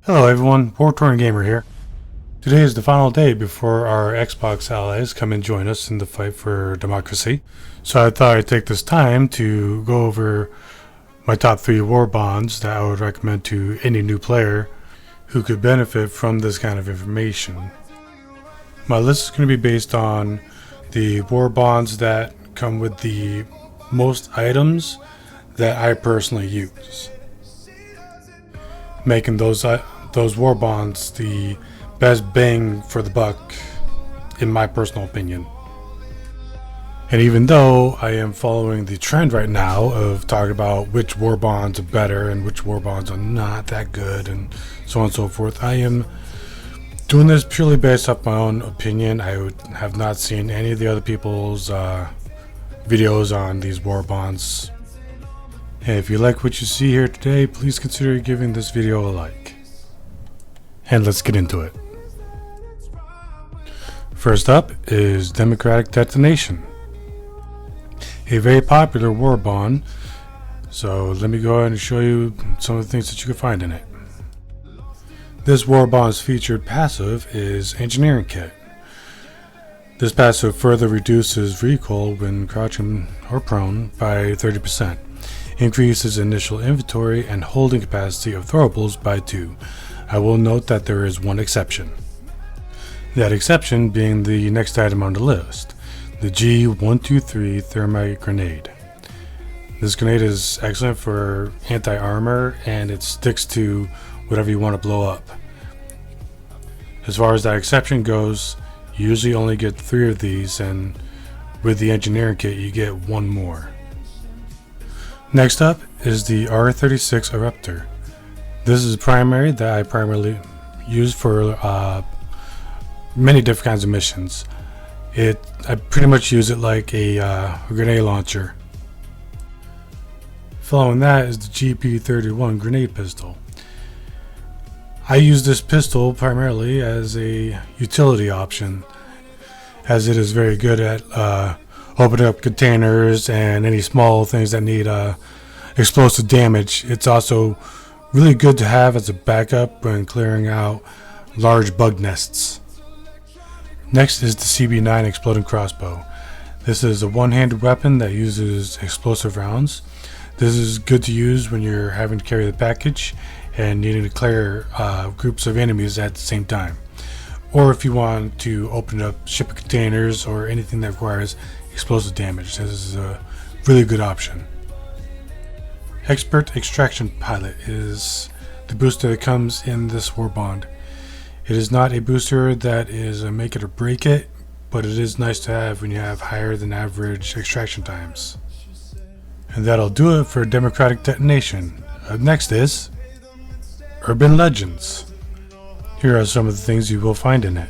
Hello everyone, Wartorn Gamer here. Today is the final day before our Xbox allies come and join us in the fight for democracy. So I thought I'd take this time to go over my top 3 war bonds that I would recommend to any new player who could benefit from this kind of information. My list is going to be based on the war bonds that come with the most items that I personally use, making those war bonds the best bang for the buck in my personal opinion. And even though I am following the trend right now of talking about which war bonds are better and which war bonds are not that good and so on and so forth, I am doing this purely based off my own opinion. I have not seen any of the other people's videos on these war bonds. And if you like what you see here today, please consider giving this video a like. And let's get into it. First up is Democratic Detonation, a very popular war bond. So let me go ahead and show you some of the things that you can find in it. This war bond's featured passive is Engineering Kit. This passive further reduces recoil when crouching or prone by 30%, increases initial inventory and holding capacity of throwables by 2. I will note that there is one exception. That exception being the next item on the list, the G123 Thermite Grenade. This grenade is excellent for anti-armor and it sticks to whatever you want to blow up. As far as that exception goes, you usually only get 3 of these, and with the engineering kit you get 1 more. Next up is the R36 Eruptor. This is primary that I primarily use for many different kinds of missions. I pretty much use it like a grenade launcher. Following that is the GP31 grenade pistol. I use this pistol primarily as a utility option, as it is very good at opening up containers and any small things that need explosive damage. It's also really good to have as a backup when clearing out large bug nests. Next is the CB9 Exploding Crossbow. This is a one-handed weapon that uses explosive rounds. This is good to use when you're having to carry the package and needing to clear groups of enemies at the same time, or if you want to open up shipping containers or anything that requires explosive damage. This is a really good option. Expert Extraction Pilot is the booster that comes in this war bond. It is not a booster that is a make it or break it, but it is nice to have when you have higher than average extraction times. And that'll do it for Democratic Detonation. Up next is Urban Legends. Here are some of the things you will find in it.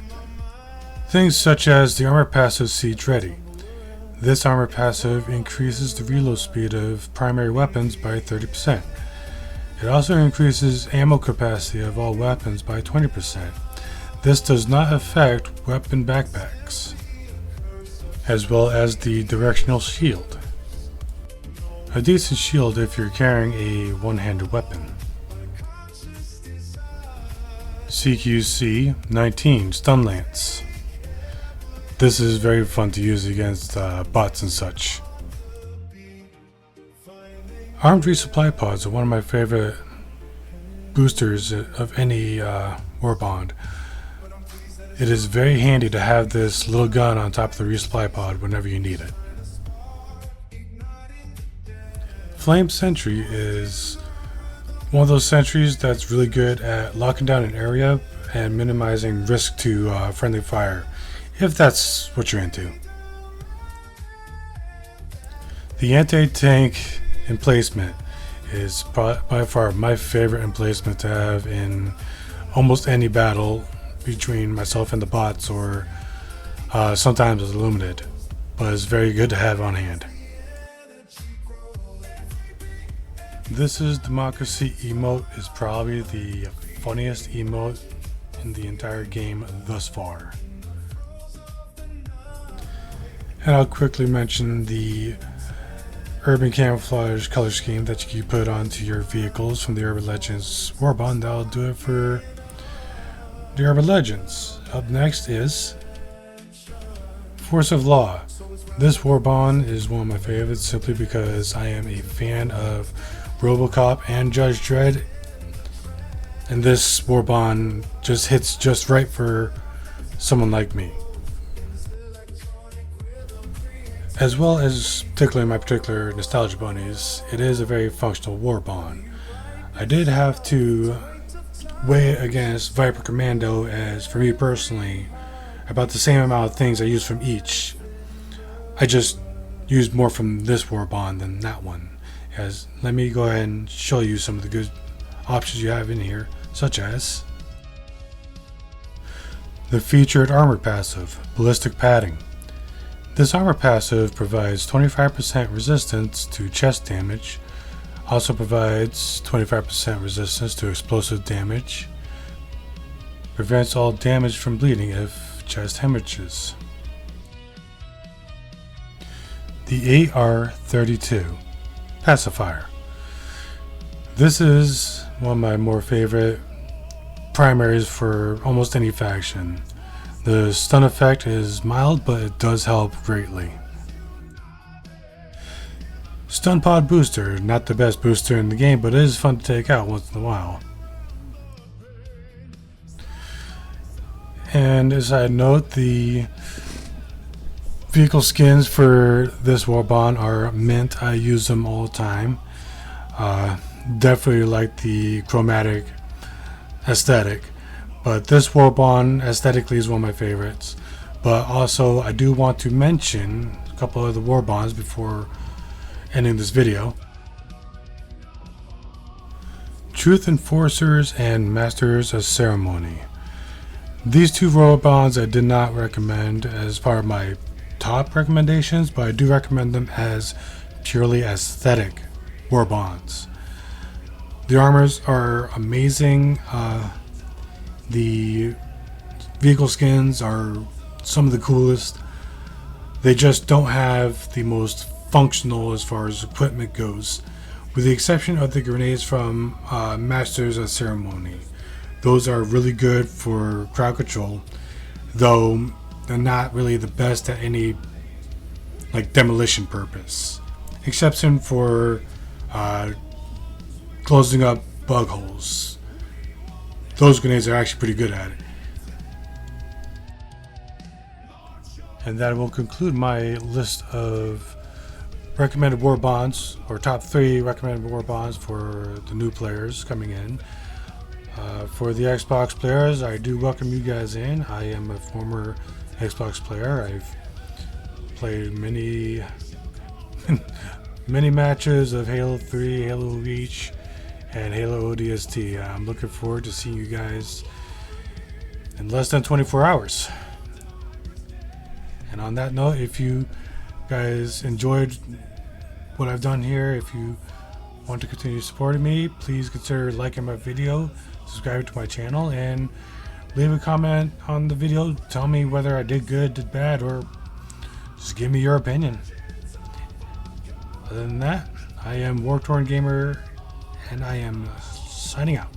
Things such as the armor passive Siege Ready. This armor passive increases the reload speed of primary weapons by 30%. It also increases ammo capacity of all weapons by 20%. This does not affect weapon backpacks, as well as the directional shield. A decent shield if you're carrying a one-handed weapon. CQC-19 Stun Lance. This is very fun to use against bots and such. Armed resupply pods are one of my favorite boosters of any war bond. It is very handy to have this little gun on top of the resupply pod whenever you need it. Flame Sentry is one of those sentries that's really good at locking down an area and minimizing risk to friendly fire, if that's what you're into. The anti-tank emplacement is by far my favorite emplacement to have in almost any battle between myself and the bots, or sometimes it's limited, but it's very good to have on hand. This is Democracy emote is probably the funniest emote in the entire game thus far. And I'll quickly mention the urban camouflage color scheme that you can put onto your vehicles from the Urban Legends War Bond. That'll do it for the Urban Legends. Up next is Force of Law. This war bond is one of my favorites simply because I am a fan of RoboCop and Judge Dredd, and this war bond just hits just right for someone like me. As well as particularly my particular nostalgia bunnies, it is a very functional war bond. I did have to weigh it against Viper Commando, as for me personally, about the same amount of things I use from each. I just used more from this war bond than that one. As let me go ahead and show you some of the good options you have in here, such as the featured armor passive, Ballistic Padding. This armor passive provides 25% resistance to chest damage, also provides 25% resistance to explosive damage, prevents all damage from bleeding if chest hemorrhages. The AR-32 Pacifier. This is one of my more favorite primaries for almost any faction. The stun effect is mild, but it does help greatly. Stun Pod Booster, not the best booster in the game, but it is fun to take out once in a while. And as a side note, the vehicle skins for this war bond are mint. I use them all the time. Definitely like the chromatic aesthetic, but this war bond aesthetically is one of my favorites. But also I do want to mention a couple of the war bonds before ending this video. Truth Enforcers and Masters of Ceremony. These two war bonds I did not recommend as part of my top recommendations, but I do recommend them as purely aesthetic war bonds. The armors are amazing. The vehicle skins are some of the coolest. They just don't have the most functional as far as equipment goes, with the exception of the grenades from Masters of Ceremony. Those are really good for crowd control, though they're not really the best at any like demolition purpose, exception for closing up bug holes. Those grenades are actually pretty good at it. And that will conclude my list of recommended war bonds, or top 3 recommended war bonds for the new players coming in. For the Xbox players, I do welcome you guys in. I am a former Xbox player. I've played many matches of Halo 3, Halo Reach, and Halo ODST. I'm looking forward to seeing you guys in less than 24 hours. And on that note, if you guys enjoyed what I've done here, if you want to continue supporting me, please consider liking my video, subscribe to my channel, and leave a comment on the video. Tell me whether I did good, did bad, or just give me your opinion. Other than that, I am War Torn Gamer, and I am signing out.